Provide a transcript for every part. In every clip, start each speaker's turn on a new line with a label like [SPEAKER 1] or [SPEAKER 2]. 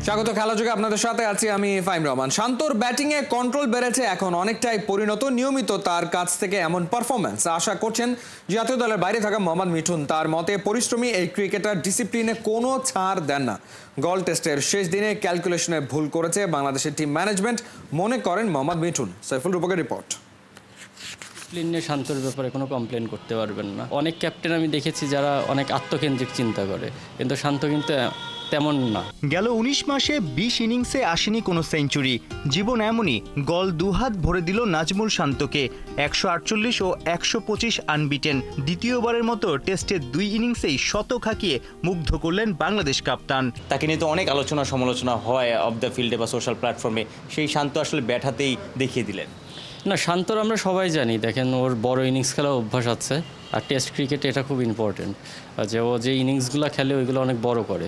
[SPEAKER 1] স্বাগত খেলা যুগে আপনাদের সাথে আছি আমি ফাহিম রহমান। শান্তর ব্যাটিং এ কন্ট্রোল বেড়েছে, এখন অনেকটাই পরিণত। নিয়মিত তার কাছ থেকে এমন পারফরম্যান্স আশা করছেন জাতীয় দলের বাইরে থাকা মোহাম্মদ মিঠুন। তার মতে পরিশ্রমী এই ক্রিকেটার ডিসিপ্লিনে কোনো ছাড় দেন না। গল টেস্টের শেষ দিনে ক্যালকুলেশনে ভুল করেছে বাংলাদেশের টিম ম্যানেজমেন্ট মনে করেন মোহাম্মদ মিঠুন। সাইফুল রূপকের রিপোর্ট।
[SPEAKER 2] ডিসিপ্লিনে শান্তর ব্যাপারে কোনো কমপ্লেন করতে পারবেন না। অনেক ক্যাপ্টেন আমি দেখেছি যারা অনেক আত্মকেন্দ্রিক চিন্তা করে, কিন্তু শান্ত কিন্তু তেমন না।
[SPEAKER 3] গেল ১৯ মাসে ২০ ইনিংসে আসেনি কোনো সেঞ্চুরি। জীবন এমনই, গল দুহাত ভরে দিল নাজমুল শান্তকে। ১৪৮ ও ১২৫ আনবিটেন। দ্বিতীয়বারের মতো টেস্টের ২ ইনিংসেই শতক হাঁকিয়ে মুগ্ধ করলেন বাংলাদেশ কাপ্তান।
[SPEAKER 4] তাকে নিয়ে তো অনেক আলোচনা সমালোচনা হয় অফ দ্য ফিল্ডে বা সোশ্যাল প্ল্যাটফর্মে। সেই শান্ত আসলে ব্যাট হাতেই দেখিয়ে দিলেন।
[SPEAKER 2] না, শান্তর আমরা সবাই জানি, দেখেন ওর বড় ইনিংস খেলা অভ্যাস আছে, আর টেস্ট ক্রিকেটে এটা খুব ইম্পর্টেন্ট যে ও যে ইনিংসগুলো খেলে ওইগুলো অনেক বড় করে।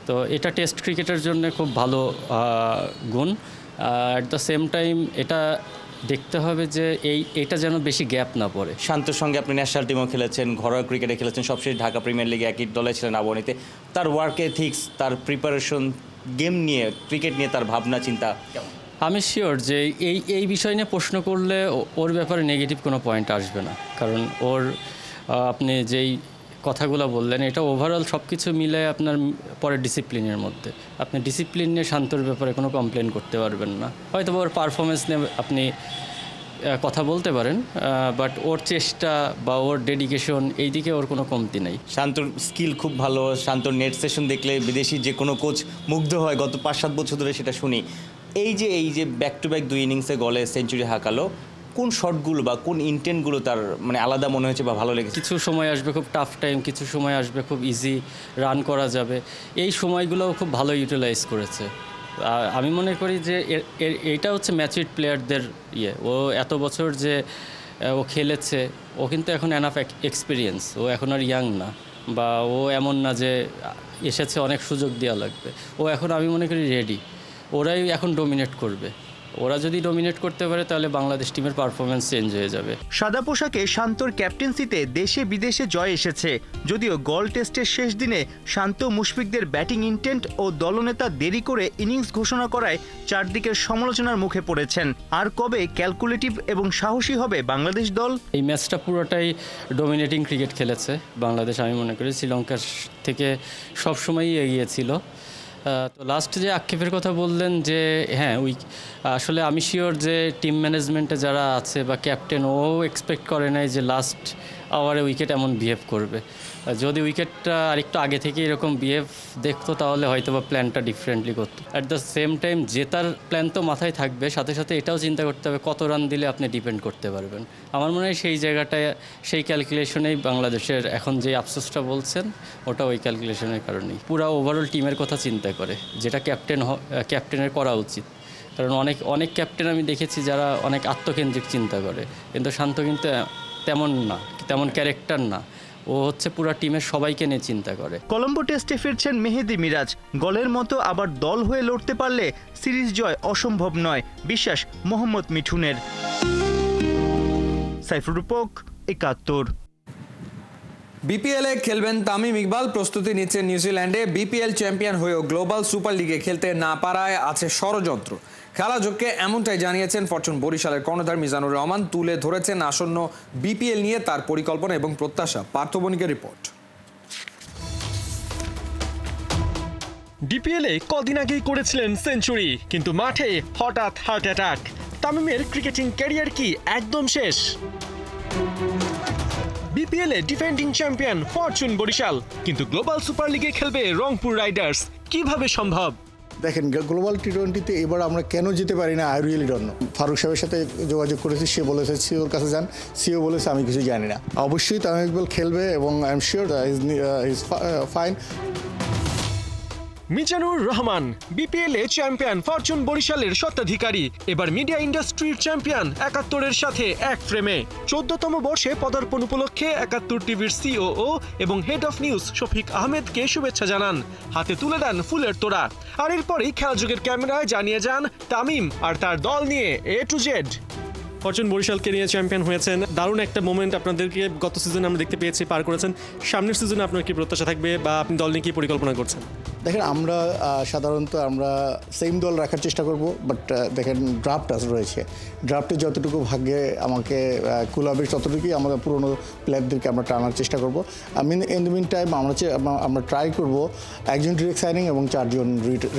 [SPEAKER 2] তো এটা টেস্ট ক্রিকেটের জন্য খুব ভালো গুণ। অ্যাট দ্য সেম টাইম এটা দেখতে হবে যে এইটা যেন বেশি গ্যাপ না পড়ে।
[SPEAKER 4] শান্তর সঙ্গে আপনি ন্যাশনাল টিমও খেলেছেন, ঘরোয়া ক্রিকেটে খেলেছেন, সবশেষ ঢাকা প্রিমিয়ার লিগে একই দলে ছিলেন আবাহনীতে। তার ওয়ার্ক এথিক্স, তার প্রিপারেশন, গেম নিয়ে, ক্রিকেট নিয়ে তার ভাবনা চিন্তা কেমন?
[SPEAKER 2] আমি শিওর যে এই বিষয় নিয়ে প্রশ্ন করলে ওর ব্যাপারে নেগেটিভ কোনো পয়েন্ট আসবে না, কারণ ওর আপনি যেই কথাগুলো বললেন এটা ওভারঅল সব কিছু মিলে আপনার পরে ডিসিপ্লিনের মধ্যে। আপনি ডিসিপ্লিন নিয়ে শান্তর ব্যাপারে কোনো কমপ্লেন করতে পারবেন না। হয়তো ওর পারফরমেন্স নিয়ে আপনি কথা বলতে পারেন, বাট ওর চেষ্টা বা ওর ডেডিকেশন এই দিকে ওর কোনো কমতি নেই।
[SPEAKER 4] শান্তর স্কিল খুব ভালো। শান্তর নেট সেশন দেখলে বিদেশি যে কোনো কোচ মুগ্ধ হয়। গত ৫-৭ বছর ধরে সেটা শুনি। এই যে ব্যাক টু ব্যাক ২ ইনিংসে গলে সেঞ্চুরি হাঁকালো, কোন শটগুলো বা কোন ইন্টেন্টগুলো তার মানে আলাদা মনে হয়েছে বা ভালো লেগেছে?
[SPEAKER 2] কিছু সময় আসবে খুব টাফ টাইম, কিছু সময় আসবে খুব ইজি রান করা যাবে, এই সময়গুলোও খুব ভালো ইউটিলাইজ করেছে। আমি মনে করি যে এইটা হচ্ছে ম্যাচুইড প্লেয়ারদের ও এত বছর যে ও খেলেছে, ও কিন্তু এখন এনাফ এক্সপিরিয়েন্স, ও এখন আর ইয়াং না, বা ও এমন না যে এসেছে অনেক সুযোগ দেওয়া লাগবে। ও এখন আমি মনে করি রেডি, ওরাই এখন ডোমিনেট করবে। ওরা যদি ডোমিনেট করতে পারে তাহলে বাংলাদেশ টিমের পারফরমেন্স চেঞ্জ হয়ে যাবে।
[SPEAKER 3] সাদা পোশাকে শান্তর ক্যাপ্টেন্সিতে দেশে বিদেশে জয় এসেছে। যদিও গল টেস্টের শেষ দিনে শান্ত মুশফিকদের ব্যাটিং ইন্টেন্ট ও দলনেতা দেরি করে ইনিংস ঘোষণা করায় চারদিকের সমালোচনার মুখে পড়েছেন। আর কবে ক্যালকুলেটিভ এবং সাহসী হবে বাংলাদেশ দল?
[SPEAKER 2] এই ম্যাচটা পুরোটাই ডোমিনেটিং ক্রিকেট খেলেছে বাংলাদেশ। আমি মনে করি শ্রীলঙ্কার থেকে সবসময়ই এগিয়ে ছিল। তো লাস্ট যে আক্ষেপের কথা বললেন যে হ্যাঁ, আসলে আমি শিওর যে টিম ম্যানেজমেন্টে যারা আছে বা ক্যাপ্টেন, ও এক্সপেক্ট করে নাই যে লাস্ট আওয়ারে উইকেট এমন বিহেভ করবে। যদি উইকেটটা আরেকটু আগে থেকে এরকম বিহেভ দেখতো তাহলে হয়তো বা প্ল্যানটা ডিফারেন্টলি করতো। অ্যাট দ্য সেম টাইম জেতার প্ল্যান তো মাথায় থাকবে, সাথে সাথে এটাও চিন্তা করতে হবে কত রান দিলে আপনি ডিপেন্ড করতে পারবেন। আমার মনে হয় সেই জায়গাটায়, সেই ক্যালকুলেশনেই বাংলাদেশের এখন যে আফসোসটা বলছেন ওটা ওই ক্যালকুলেশনের কারণেই। পুরো ওভারঅল টিমের কথা চিন্তা করে, যেটা ক্যাপ্টেনের করা উচিত। কারণ অনেক ক্যাপ্টেন আমি দেখেছি যারা অনেক আত্মকেন্দ্রিক চিন্তা করে, কিন্তু শান্ত কিন্তু তেমন না, তেমন ক্যারেক্টার না। ও হচ্ছে পুরো টিমের সবাইকে নিয়ে চিন্তা করে।
[SPEAKER 3] কলম্বো টেস্টে ফিরছেন মেহেদী মিরাজ। গলের মতো আবার দল হয়ে লড়তে পারলে সিরিজ জয় অসম্ভব নয়, বিশ্বাস মোহাম্মদ মিঠুনের। সাইফুল রূপক, ৭১।
[SPEAKER 1] বিপিএলে খেলবেন তামিম ইকবাল, প্রস্তুতি নিচ্ছেন নিউজিল্যান্ডে। বিপিএল চ্যাম্পিয়ন হয়েও গ্লোবাল সুপার লিগে খেলতে না পারায় আছে ষড়যন্ত্র। খেলা যোগকে এমনটাই জানিয়েছেন ফরচুন বরিশালের কর্ণধার মিজানুর রহমান। তুলে ধরেছেন আসন্ন বিপিএল নিয়ে তার পরিকল্পনা এবং প্রত্যাশা। পার্থ বণিকের রিপোর্ট।
[SPEAKER 5] বিপিএলে কদিন আগেই করেছিলেন সেঞ্চুরি, কিন্তু মাঠে হঠাৎ হার্ট অ্যাটাক। তামিমের ক্রিকেটিং ক্যারিয়ার কি একদম শেষ? বিপিএলে ডিফেন্ডিং চ্যাম্পিয়ন ফরচুন বরিশাল, কিন্তু গ্লোবাল সুপার লিগে খেলবে রংপুর রাইডার্স। কিভাবে সম্ভব?
[SPEAKER 6] দেখেন, গ্লোবাল টি-20তে এবার আমরা কেন যেতে পারি না, I really don't know. Farooq সাহেবের সাথে যোগাযোগ করেছি, সে বলেছে সিওর কাছে যান, সিও বলেছে আমি কিছু জানি না। অবশ্যই তামিম ইকবাল খেলবে এবং I am sure is fine.
[SPEAKER 5] Mizanur Rahman বিপিএলে চ্যাম্পিয়ন ফরচুন বরিশালের স্বত্বাধিকারী, এবার মিডিয়া ইন্ডাস্ট্রির চ্যাম্পিয়ন ৭১-এর সাথে এক ফ্রেমে। ১৪তম বর্ষে পদার্পণ উপলক্ষে ৭১ টিভির সিওও এবং হেড অফ নিউজ শফিক আহমেদকে শুভেচ্ছা জানান, হাতে তুলে দেন ফুলের তোড়া। আর এরপরেই খেলাযোগের ক্যামেরায় জানিয়ে যান তামিম আর তার দল নিয়ে A to Z। ফরচুন বরিশালকে নিয়ে চ্যাম্পিয়ন হয়েছেন, দারুণ একটা মোমেন্ট আপনাদেরকে গত সিজনে আমরা দেখতে পেয়েছি, পার করেছেন। সামনের সিজনে আপনার কি প্রত্যাশা থাকবে বা আপনি দল নিয়ে কি পরিকল্পনা করছেন?
[SPEAKER 6] দেখেন আমরা সাধারণত আমরা সেম দল রাখার চেষ্টা করব, বাট দেখেন ড্রাফট রয়েছে, ড্রাফটে যতটুকু ভাগ্যে আমাকে কুলাবে ততটুকুই আমাদের পুরনো প্লেয়ারদেরকে আমরা টানার চেষ্টা করব। আমি ইন দ্য মিন টাইম আমরা ট্রাই করব একজন ডিরেক্ট সাইনিং এবং 4 জন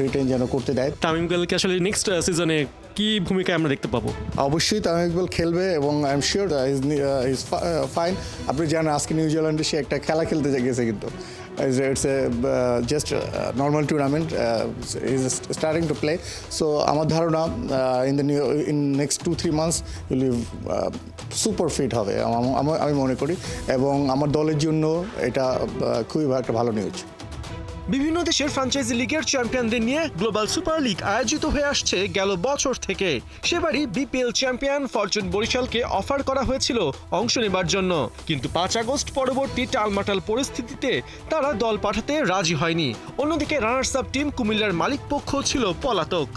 [SPEAKER 6] রিটেন যেন করতে দেয়।
[SPEAKER 5] তামিম ইকবালকে আসলে নেক্সট সিজনে কি ভূমিকায় আমরা দেখতে পাবো?
[SPEAKER 6] অবশ্যই তামিম ইকবাল খেলবে এবং I am sure is fine. আপনি জানেন আজকে নিউজিল্যান্ডে সে একটা খেলা খেলতে গেছে, কিন্তু it's a just normal tournament, is starting to play. So আমার ধারণা in next 2-3 months will super fit হবে আমি মনে করি, এবং আমার দলের জন্য এটা খুবই একটা ভালো নিউজ।
[SPEAKER 5] বিভিন্ন দেশের ফ্র্যাঞ্চাইজি লিগের চ্যাম্পিয়নদের নিয়ে গ্লোবাল সুপার লিগ আয়োজিত হয়ে আসছে গেল বছর থেকে। সেবারই বিপিএল চ্যাম্পিয়ন ফরচুন বরিশালকে অফার করা হয়েছিল অংশ নেবার জন্য, কিন্তু 5 আগস্ট পরবর্তী টালমাটাল পরিস্থিতিতে তারা দল পাঠাতে রাজি হয়নি। অন্যদিকে রানার্স আপ টিম কুমিল্লার মালিকপক্ষ ছিল পলাতক,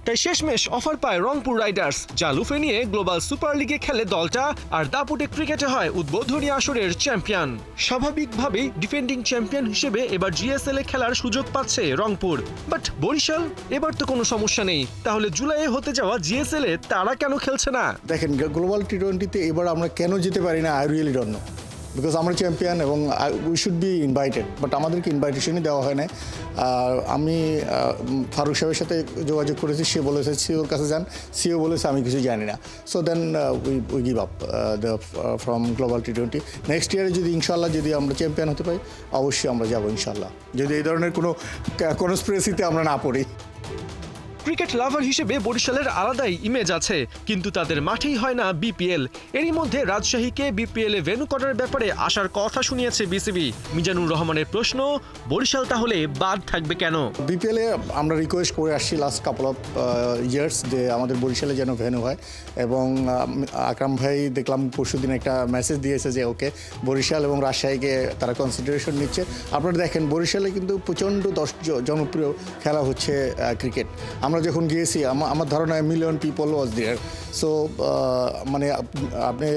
[SPEAKER 5] তাই শেষমেশ অফার পায় রংপুর রাইডার্স, যা লুফে নিয়ে গ্লোবাল সুপার লিগে খেলে দলটা, আর দাপুটে ক্রিকেটে হয় উদ্বোধনী আসরের চ্যাম্পিয়ন। স্বাভাবিকভাবেই ডিফেন্ডিং চ্যাম্পিয়ন হিসেবে এবার জিএসএল এ খেলার সুযোগ পাচ্ছে রংপুর। বাট বরিশাল এবার তো কোনো সমস্যা নেই, তাহলে জুলাইয়ে হতে যাওয়া জিএসএল এ তারা কেন খেলছে না?
[SPEAKER 6] দেখেন গ্লোবাল টি20তে এবার আমরা কেন যেতে পারি না, I really don't know, because আমরা চ্যাম্পিয়ন এবং we should be invited, but আমাদেরকে ইনভাইটেশনই দেওয়া হয় না। আমি ফারুক সাহেবের সাথে যোগাযোগ করেছি, সে বলেছে সিওর কাছে যান, সিও বলেছে আমি কিছু জানি না। So then we give up from global টি20। নেক্সট ইয়ারে যদি ইনশাল্লাহ যদি আমরা চ্যাম্পিয়ন হতে পারি, অবশ্যই আমরা যাবো ইনশাল্লাহ, যদি এই ধরনের কোনো কনস্পিরেসিতে আমরা না পড়ি।
[SPEAKER 5] ক্রিকেট লাভার হিসেবে বরিশালের আলাদাই ইমেজ আছে, কিন্তু তাদের মাঠেই হয় না বিপিএল। এরই মধ্যে রাজশাহীকে বিপিএল এ ভেন্যু করার ব্যাপারে আসার কথা শুনিয়েছে বিসিবি। মিজানুর রহমানের প্রশ্ন, বরিশাল তাহলে বাদ থাকবে কেন?
[SPEAKER 6] বিপিএল এ আমরা রিকোয়েস্ট করে আসছি লাস্ট কাপল অফ ইয়ার্স যে আমাদের বরিশালে যেন ভেন্যু হয়, এবং আকরাম ভাই দেখলাম পরশুদিন একটা মেসেজ দিয়েছে যে ওকে বরিশাল এবং রাজশাহীকে তারা কনসিডারেশন নিচ্ছে। আপনারা দেখেন বরিশালে কিন্তু প্রচণ্ড জনপ্রিয় খেলা হচ্ছে ক্রিকেট। আমরা যখন গিয়েছি আমার ধারণা million people was there. So মানে আপনি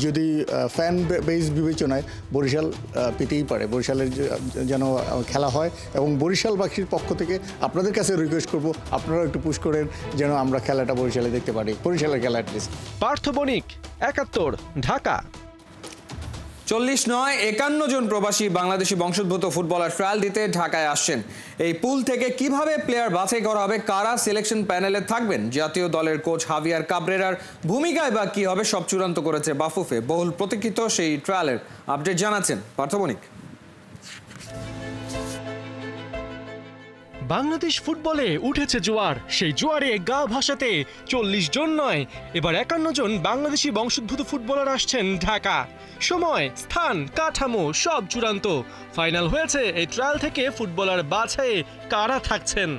[SPEAKER 6] যদি ফ্যান বেস বিবেচনায় বরিশাল পেতেই পারে, বরিশালের যেন খেলা হয়, এবং বরিশালবাসীর পক্ষ থেকে আপনাদের কাছে রিকোয়েস্ট করব আপনারাও একটু পুশ করেন যেন আমরা খেলাটা বরিশালে দেখতে পারি, বরিশালের খেলা অ্যাটলিস্ট।
[SPEAKER 5] পার্থ বণিক, 71, ঢাকা।
[SPEAKER 1] 40 নয় 51 জন প্রবাসী বাংলাদেশি বংশোদ্ভূত ফুটবলার ট্রায়াল দিতে ঢাকায় আসছেন। এই পুল থেকে কিভাবে প্লেয়ার বাছাই করা হবে, কারা সিলেকশন প্যানেলে থাকবেন, জাতীয় দলের কোচ হাভিয়ার কাবরেরার ভূমিকায় বা কি হবে, সব চূড়ান্ত করেছে বাফুফে। বহুল প্রতীক্ষিত সেই ট্রায়ালের আপডেট জানাচ্ছেন পার্থ বণিক।
[SPEAKER 5] বাংলাদেশ ফুটবলে উঠেছে জোয়ার, সেই জোয়ারে গা ভাসাতে 40 জন নয়, এবার 51 জন বাংলাদেশি বংশোদ্ভূত ফুটবলার আসছেন ঢাকা। সময়, স্থান, কাঠামো সব চূড়ান্ত। ফাইনাল হয়েছে এই ট্রায়াল থেকে ফুটবলার বাছাইয়ে কারা থাকছেন।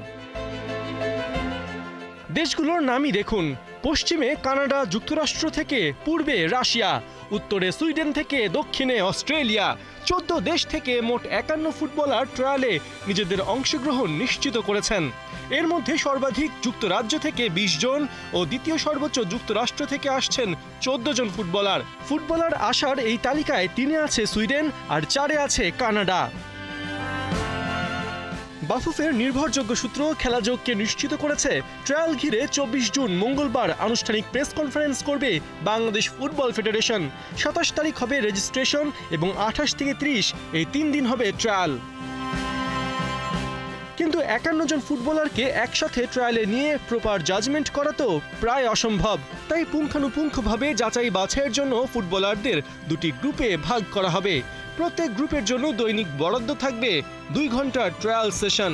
[SPEAKER 5] দেশগুলোর নামই দেখুন, পশ্চিমে কানাডা যুক্তরাষ্ট্র থেকে পূর্বে রাশিয়া, উত্তরে সুইডেন থেকে দক্ষিণে অস্ট্রেলিয়া। 14 দেশ থেকে মোট 51 ফুটবলার ট্রায়ালে নিজেদের অংশগ্রহণ নিশ্চিত করেছেন। এর মধ্যে সর্বাধিক যুক্তরাজ্য থেকে 20 জন ও দ্বিতীয় সর্বোচ্চ যুক্তরাষ্ট্র থেকে আসছেন 14 জন ফুটবলার আসার এই তালিকায় 3-এ আছে সুইডেন আর 4-এ আছে কানাডা। বাফুফের নির্ভরযোগ্য সূত্র খেলাযোগকে নিশ্চিত করেছে ট্রায়াল ঘিরে 24 জুন মঙ্গলবার আনুষ্ঠানিক প্রেস কনফারেন্স করবে বাংলাদেশ ফুটবল ফেডারেশন। 27 তারিখ হবে রেজিস্ট্রেশন এবং 28 থেকে 30 এই 3 দিন হবে ট্রায়াল। কিন্তু 51 জন ফুটবলারকে একসাথে ট্রায়ালে নিয়ে প্রপার জাজমেন্ট করা তো প্রায় অসম্ভব। তাই পুঙ্খানুপুঙ্খভাবে যাচাই বাছাইয়ের জন্য ফুটবলারদের 2টি গ্রুপে ভাগ করা হবে। প্রত্যেক গ্রুপের জন্য দৈনিক বরাদ্দ থাকবে 2 ঘন্টার ট্রায়াল সেশন।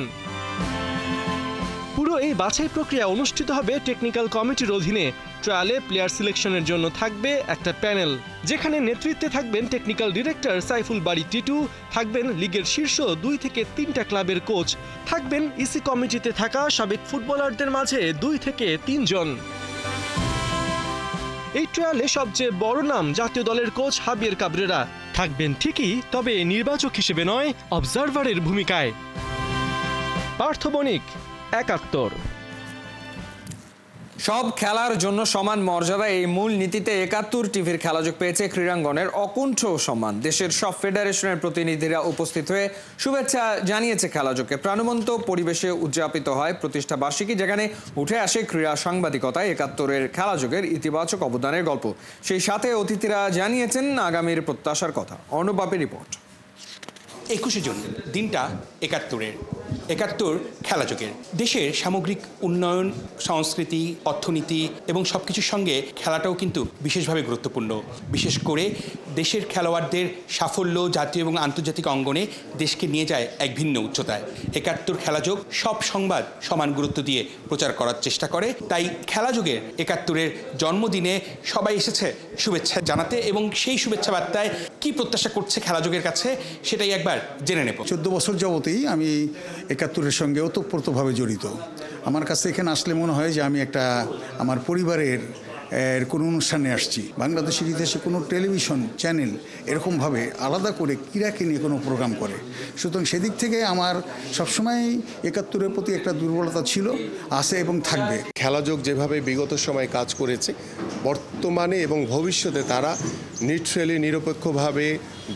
[SPEAKER 5] পুরো এই বাছাই প্রক্রিয়া অনুষ্ঠিত হবে টেকনিক্যাল কমিটির অধীনে। ট্রায়ালে প্লেয়ার সিলেকশনের জন্য থাকবে একটা প্যানেল, যেখানে নেতৃত্বে থাকবেন টেকনিক্যাল ডিরেক্টর সাইফুল বারী টিটু, থাকবেন লিগের শীর্ষ 2 থেকে 3টা ক্লাবের কোচ, থাকবেন ইসি কমিটিতে থাকা সাবেক ফুটবলারদের মাঝে 2 থেকে 3 জন। এই ট্রায়ালে সবচেয়ে বড় নাম জাতীয় দলের কোচ হাভিয়ার কাবরেরা থাকবেন ঠিকই, তবে নির্বাচক হিসেবে নয়, অবজারভারের ভূমিকায়। পার্থ বণিক, 71।
[SPEAKER 1] সব খেলার জন্য সমান মর্যাদা, এই মূল নীতিতে ৭১ টিভির খেলাযোগ পেয়েছে ক্রীড়াঙ্গনের অকুণ্ঠ সম্মান। দেশের সব ফেডারেশনের প্রতিনিধিরা উপস্থিত হয়ে শুভেচ্ছা জানিয়েছে খেলাযোগকে। প্রাণবন্ত পরিবেশে উদযাপিত হয় প্রতিষ্ঠা বার্ষিকী, যেখানে উঠে আসে ক্রীড়া সাংবাদিকতায় ৭১-এর খেলাযোগের ইতিবাচক অবদানের গল্প। সেই সাথে অতিথিরা জানিয়েছেন আগামীর প্রত্যাশার কথা। অনুবাপের রিপোর্ট।
[SPEAKER 7] ২১শে জুন দিনটা ৭১-এর, ৭১ খেলাযোগের। দেশের সামগ্রিক উন্নয়ন, সংস্কৃতি, অর্থনীতি এবং সব কিছুর সঙ্গে খেলাটাও কিন্তু বিশেষভাবে গুরুত্বপূর্ণ। বিশেষ করে দেশের খেলোয়াড়দের সাফল্য জাতীয় এবং আন্তর্জাতিক অঙ্গনে দেশকে নিয়ে যায় এক ভিন্ন উচ্চতায়। ৭১ খেলাযোগ সব সংবাদ সমান গুরুত্ব দিয়ে প্রচার করার চেষ্টা করে। তাই খেলাযোগের ৭১-এর জন্মদিনে সবাই এসেছে শুভেচ্ছা জানাতে, এবং সেই শুভেচ্ছা বার্তায় কী প্রত্যাশা করছে খেলাযোগের কাছে সেটাই একবার জেনে নেব।
[SPEAKER 8] 14 বছর যাবতেই আমি ৭১-এর সঙ্গে ওতপ্রোতভাবে জড়িত। আমার কাছে এখানে আসলে মনে হয় যে আমি আমার পরিবারের কোনো অনুষ্ঠানে আসছি। বাংলাদেশের ইতিহাসে কোনো টেলিভিশন চ্যানেল এরকমভাবে আলাদা করে ক্রীড়াকে নিয়ে কোনো প্রোগ্রাম করে। সুতরাং সেদিক থেকে আমার সবসময় ৭১-এর প্রতি একটা দুর্বলতা ছিল, আছে এবং থাকবে।
[SPEAKER 9] খেলাযোগ যেভাবে বিগত সময় কাজ করেছে, বর্তমানে এবং ভবিষ্যতে তারা নিউট্রালি নিরপেক্ষভাবে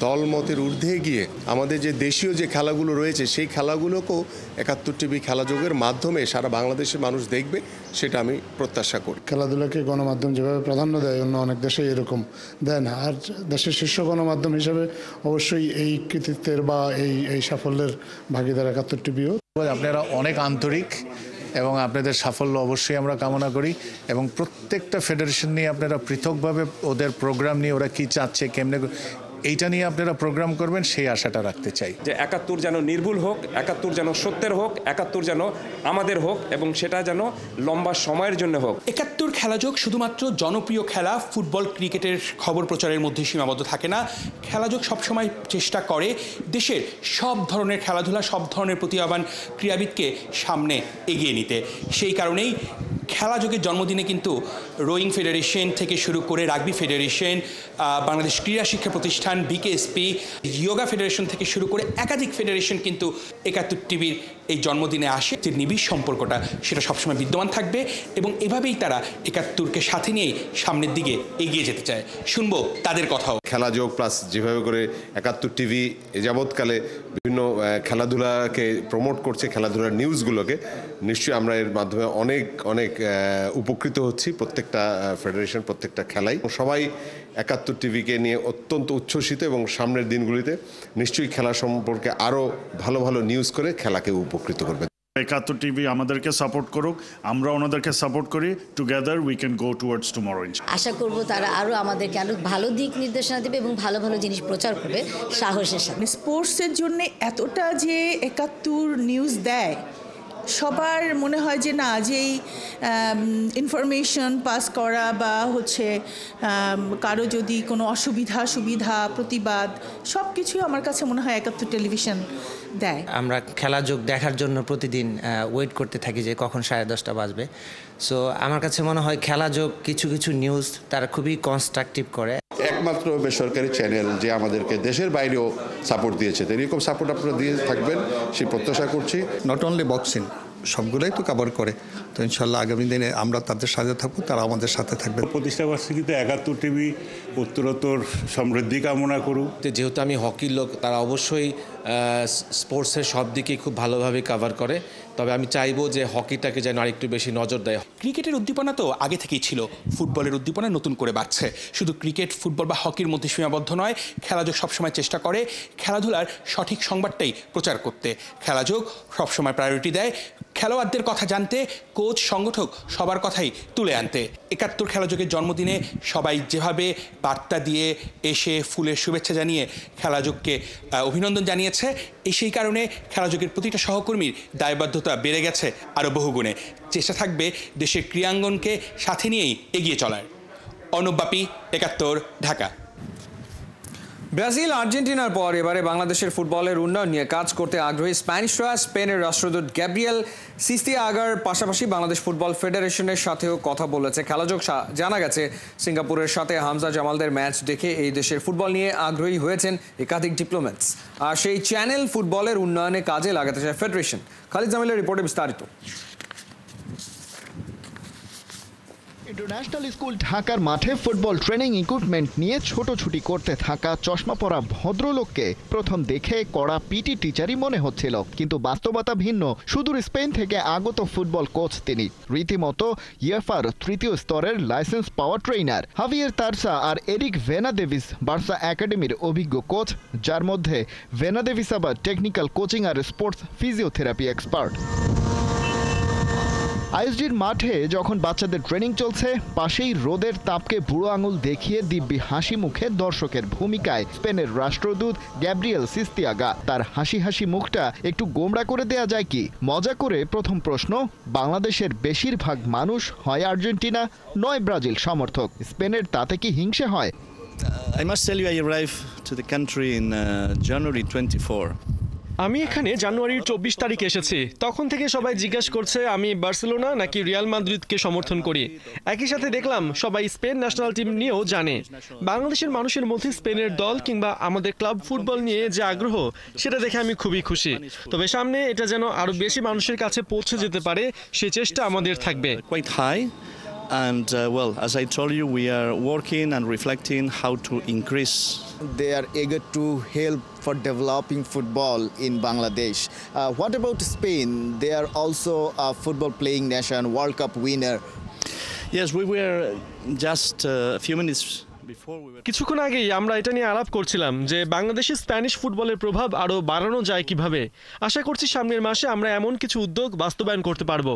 [SPEAKER 9] দলমতের ঊর্ধ্বে গিয়ে আমাদের যে দেশীয় যে খেলাগুলো রয়েছে সেই খেলাগুলোকেও ৭১ টিভি খেলাযোগের মাধ্যমে সারা বাংলাদেশের মানুষ দেখবে, সেটা আমি প্রত্যাশা করি।
[SPEAKER 10] খেলাধুলাকে গণমাধ্যম যেভাবে প্রাধান্য দেয়, অন্য অনেক দেশে এরকম দেয় না। আর দেশের শীর্ষ গণমাধ্যম হিসেবে অবশ্যই এই কৃতিত্বের বা এই সাফল্যের ভাগিদার ৭১ টিভিও।
[SPEAKER 11] আপনারা অনেক আন্তরিক এবং আপনাদের সাফল্য অবশ্যই আমরা কামনা করি, এবং প্রত্যেকটা ফেডারেশন নিয়ে আপনারা পৃথকভাবে ওদের প্রোগ্রাম নিয়ে ওরা কী চাচ্ছে, কেমনে এইটা নিয়ে আপনারা প্রোগ্রাম করবেন, সেই আশাটা রাখতে চাই।
[SPEAKER 12] যে ৭১ যেন নির্ভুল হোক, ৭১ যেন সত্যের হোক, ৭১ যেন আমাদের হোক, এবং সেটা যেন লম্বা সময়ের জন্য হোক।
[SPEAKER 7] ৭১ খেলাযোগ শুধুমাত্র জনপ্রিয় খেলা ফুটবল ক্রিকেটের খবর প্রচারের মধ্যে সীমাবদ্ধ থাকে না। খেলাযোগ সবসময় চেষ্টা করে দেশের সব ধরনের খেলাধুলা, সব ধরনের প্রতিভাবান ক্রীড়াবিদকে সামনে এগিয়ে নিতে। সেই কারণেই খেলাযোগের জন্মদিনে কিন্তু রোয়িং ফেডারেশন থেকে শুরু করে রাগবি ফেডারেশন, বাংলাদেশ ক্রীড়া শিক্ষা প্রতিষ্ঠান, বিকেএসপি, যোগা ফেডারেশন থেকে শুরু করে একাধিক ফেডারেশন কিন্তু ৭১ টিভির এই জন্মদিনে আসে। যে নিবিড় সম্পর্কটা সেটা সবসময় বিদ্যমান থাকবে, এবং এভাবেই তারা ৭১-কে সাথে নিয়েই সামনের দিকে এগিয়ে যেতে চায়। শুনবো তাদের কথাও।
[SPEAKER 9] খেলাযোগ প্লাস যেভাবে করে ৭১ টিভি এ যাবৎকালে বিভিন্ন খেলাধুলাকে প্রমোট করছে, খেলাধুলার নিউজগুলোকে, নিশ্চয়ই আমরা এর মাধ্যমে অনেক অনেক উপকৃত হচ্ছি। প্রত্যেকটা ফেডারেশন, প্রত্যেকটা খেলাই সবাই ৭১ টিভিকে নিয়ে অত্যন্ত উচ্ছ্বসিত, এবং সামনের দিনগুলিতে নিশ্চয়ই খেলা সম্পর্কে আরও ভালো ভালো নিউজ করে খেলাকে উপকৃত করবে।
[SPEAKER 13] ৭১ টিভি আমাদেরকে সাপোর্ট করুক, আমরা ওনাদেরকে সাপোর্ট করি। Together we can go towards tomorrow.
[SPEAKER 14] আশা করব তারা আরও আমাদেরকে আরও ভালো দিক নির্দেশনা দেবে এবং ভালো ভালো জিনিস প্রচার করবে সাহসের সাথে।
[SPEAKER 15] স্পোর্টসের জন্য এতটা যে ৭১ নিউজ দেয়, সবার মনে হয় যে না, যে এই ইনফরমেশন পাস করা বা কারো যদি কোনো সুবিধা প্রতিবাদ সব কিছুই আমার কাছে মনে হয় ৭১ টেলিভিশন দেয়।
[SPEAKER 16] আমরা খেলাযোগ দেখার জন্য প্রতিদিন ওয়েট করতে থাকি যে কখন 10:30 বাজবে। সো আমার কাছে মনে হয় খেলাযোগ কিছু কিছু নিউজ তারা খুবই কনস্ট্রাকটিভ করে।
[SPEAKER 9] একমাত্র বেসরকারি চ্যানেল যে আমাদেরকে দেশের বাইরেও সাপোর্ট দিয়েছে, এরকম সাপোর্ট আপনারা দিয়ে থাকবেন সেই প্রত্যাশা করছি।
[SPEAKER 8] নট অনলি বক্সিং, সবগুলোই তো কভার করে। তো ইনশাল্লাহ আগামী দিনে আমরা তাদের সাথে থাকবো, তারা আমাদের সাথে থাকবে।
[SPEAKER 13] প্রতিষ্ঠা বার্ষিকীতে ৭১ টিভি উত্তরোত্তর সমৃদ্ধি কামনা করুক।
[SPEAKER 17] যেহেতু আমি হকির লোক, তারা অবশ্যই স্পোর্টসের সব দিকেই খুব ভালোভাবে কভার করে। তবে আমি চাইবো যে হকিটাকে যেন আরেকটু বেশি নজর দেয়।
[SPEAKER 7] ক্রিকেটের উদ্দীপনা তো আগে থেকেই ছিল, ফুটবলের উদ্দীপনা নতুন করে বাড়ছে। শুধু ক্রিকেট, ফুটবল বা হকির মধ্যে সীমাবদ্ধ নয়, খেলাযোগ সবসময় চেষ্টা করে খেলাধুলার সঠিক সংবাদটাই প্রচার করতে। খেলাযোগ সবসময় প্রায়োরিটি দেয় খেলোয়াড়দের কথা জানতে, কোচ, সংগঠক সবার কথাই তুলে আনতে। ৭১ খেলাযোগের জন্মদিনে সবাই যেভাবে বার্তা দিয়ে এসে ফুলের শুভেচ্ছা জানিয়ে খেলাযোগকে অভিনন্দন জানিয়েছে, সেই কারণে খেলাযোগের প্রতিটা সহকর্মীর দায়বদ্ধতা বেড়ে গেছে আরও বহুগুণে। চেষ্টা থাকবে দেশের ক্রীড়াঙ্গনকে সাথে নিয়েই এগিয়ে চলার। অনুবাপী, ৭১, ঢাকা।
[SPEAKER 1] ব্রাজিল, আর্জেন্টিনার পর এবারে বাংলাদেশের ফুটবলের উন্নয়ন নিয়ে কাজ করতে আগ্রহী স্প্যানিশরা। স্পেনের রাষ্ট্রদূত গ্যাব্রিয়েল সিস্তিয়াগার পাশাপাশি বাংলাদেশ ফুটবল ফেডারেশনের সাথেও কথা বলেছে খেলাযোগ। জানা গেছে সিঙ্গাপুরের সাথে হামজা জামালদের ম্যাচ দেখে এই দেশের ফুটবল নিয়ে আগ্রহী হয়েছেন একাধিক ডিপ্লোম্যাটস, আর সেই চ্যানেল ফুটবলের উন্নয়নে কাজে লাগাতে চায় ফেডারেশন। খালিদ জামিলের রিপোর্টে বিস্তারিত।
[SPEAKER 18] ইন্টারন্যাশনাল স্কুল ঢাকার মাঠে ফুটবল ট্রেনিং ইকুইপমেন্ট নিয়ে ছোটাছুটি করতে থাকা চশমা পরা ভদ্রলোককে প্রথম দেখে কড়া পিটি টিচারই মনে হচ্ছিল, কিন্তু বাস্তবতা ভিন্ন। সুদূর স্পেন থেকে আগত ফুটবল কোচ তিনি, রীতিমতো ইয়েফার তৃতীয় স্তরের লাইসেন্স পাওয়া ট্রেনার। হাভিয়ের তারসা আর এরিক ভেনাদেভিস বার্সা একাডেমির অভিজ্ঞ কোচ, যার মধ্যে ভেনাদেভিস আবার টেকনিক্যাল কোচিং আর স্পোর্টস ফিজিওথেরাপি এক্সপার্ট। আইএসডির মাঠে যখন বাচ্চাদের ট্রেনিং চলছে, পাশেই রোদের তাপকে বুড়ো আঙুল দেখিয়ে দিব্যি হাসি মুখে দর্শকের ভূমিকায় স্পেনের রাষ্ট্রদূত গ্যাব্রিয়েল সিস্তিয়াগা। তার হাসি হাসি মুখটা একটু গোমড়া করে দেয়া যায় কি? মজা করে প্রথম প্রশ্ন, বাংলাদেশের বেশিরভাগ মানুষ হয় আর্জেন্টিনা নয় ব্রাজিল সমর্থক। স্পেনের তাতে কি হিংসে হয়?
[SPEAKER 19] I must tell you I arrived to the country in January 24.
[SPEAKER 5] আমি এখানে জানুয়ারির 24 তারিখে এসেছি। তখন থেকে সবাই জিজ্ঞাসা করছে আমি বার্সেলোনা নাকি রিয়াল মাদ্রিদকে সমর্থন করি। একই সাথে দেখলাম সবাই স্পেন ন্যাশনাল টিম নিয়েও জানে। বাংলাদেশের মানুষের মধ্যে স্পেনের দল কিংবা আমাদের ক্লাব ফুটবল নিয়ে যে আগ্রহ, সেটা দেখে আমি খুবই খুশি। তবে সামনে এটা যেন আরো বেশি মানুষের কাছে পৌঁছে যেতে পারে, সেই চেষ্টা আমাদের থাকবে।
[SPEAKER 19] Quite high. And well, as I told you, we are working and reflecting how to increase.
[SPEAKER 18] They are eager to help for developing football in Bangladesh. What about Spain? They are also a football playing nation, World Cup winner.
[SPEAKER 19] Yes, we were just a few minutes.
[SPEAKER 5] কিছুক্ষণ আগেই আমরা এটা নিয়ে আলাপ করছিলাম যে বাংলাদেশে Spanish ফুটবলের প্রভাব আরো বাড়ানো যায় কিভাবে। আশা করছি সামনের মাসে আমরা এমন কিছু উদ্যোগ বাস্তবায়ন করতে পারবো।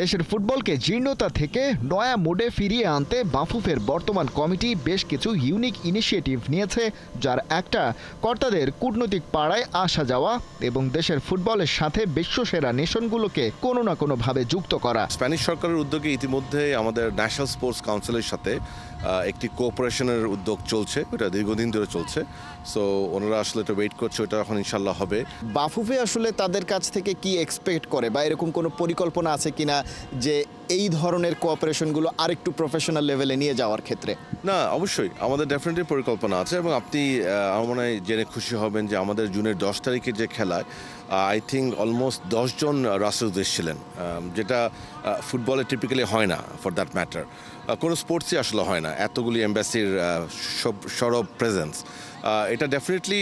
[SPEAKER 18] দেশের ফুটবলকে জীর্ণতা থেকে নয়া মোডে ফিরিয়ে আনতে বাফুফের বর্তমান কমিটি বেশ কিছু ইউনিক ইনিশিয়েটিভ নিয়েছে, যার একটা কর্তাদের কূটনৈতিক পাড়ায় আসা যাওয়া এবং দেশের ফুটবলের সাথে বিশ্বসেরা নেশনগুলোকে কোনো না কোনোভাবে যুক্ত করা।
[SPEAKER 9] স্প্যানিশ সরকারের উদ্যোগে ইতিমধ্যে আমাদের ন্যাশনাল স্পোর্টস কাউন্সিলের সাথে একটি কোঅপারেশনের উদ্যোগ চলছে, এটা দীর্ঘদিন ধরে চলছে। সো ওনারা আসলে এটা ওয়েট করছে, ওটা এখন ইনশাল্লাহ হবে।
[SPEAKER 18] বাফুফে আসলে তাদের কাছ থেকে কি এক্সপেক্ট করে বা এরকম কোনো পরিকল্পনা আছে কিনা যে এই ধরনের কোঅপারেশনগুলো আরেকটু প্রফেশনাল লেভেলে নিয়ে যাওয়ার ক্ষেত্রে?
[SPEAKER 9] না, অবশ্যই আমাদের ডেফিনেটলি পরিকল্পনা আছে এবং আপনি আমার মনে হয় জেনে খুশি হবেন যে আমাদের জুনের 10 তারিখের যে খেলায় আই থিঙ্ক অলমোস্ট 10 জন রাষ্ট্রদূত এসেছিলেন, যেটা ফুটবলে টিপিক্যালি হয় না। ফর দ্যাট ম্যাটার কোনো স্পোর্টসই আসলে হয় না এতগুলি এম্বাসির সরব প্রেজেন্স। এটা ডেফিনেটলি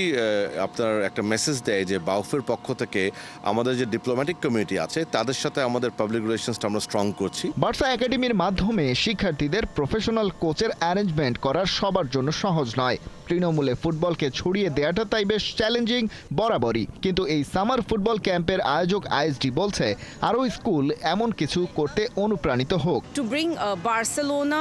[SPEAKER 9] আপনার একটা মেসেজ দেয় যে বাউফের পক্ষ থেকে আমাদের যে ডিপ্লোম্যাটিক কমিউনিটি আছে তাদের সাথে আমাদের পাবলিক রিলেশনসটা আমরা স্ট্রং করছি।
[SPEAKER 18] বার্সা একাডেমির মাধ্যমে শিক্ষার্থীদের প্রফেশনাল কোচের অ্যারেঞ্জমেন্ট করার সবার জন্য সহজ নয়। তৃণমূলে ফুটবলকে ছড়িয়ে দেওয়াটা তাই বেশ চ্যালেঞ্জিং বরাবরই, কিন্তু এই সামার ফুটবল ক্যাম্পের আয়োজক আইএসডি বলছে আরও স্কুল এমন কিছু করতে অনুপ্রাণিত হোক।
[SPEAKER 20] To bring Barcelona,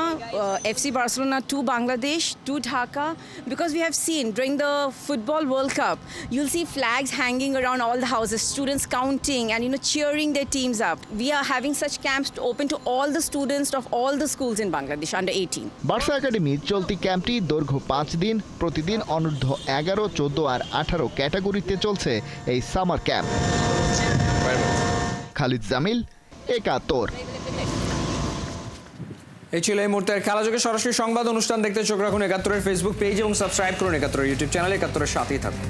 [SPEAKER 20] FC Barcelona to Bangladesh, to Dhaka, because we have seen during the Football World Cup, you'll see flags hanging around all the houses, students counting and cheering their teams up. We are having such camps open to all the students of all the schools in Bangladesh under 18.
[SPEAKER 18] Barca academy চলতি ক্যাম্পটি দৈর্ঘ্য 5 দিন, প্রতিদিন অনূর্ধ্ব 11, 14 আর 18 ক্যাটাগরিতে চলছে এই summer camp. Khalid Jamil, একাত্তর।
[SPEAKER 1] এই ছিল এই মুহূর্তের খেলাযোগে সরাসরি সংবাদ অনুষ্ঠান দেখতে চোখ রাখুন ৭১-এর ফেসবুক পেজ এবং সাবস্ক্রাইব করুন ৭১-এর ইউটিউব চ্যানেল। ৭১-এর সাথেই থাকুন।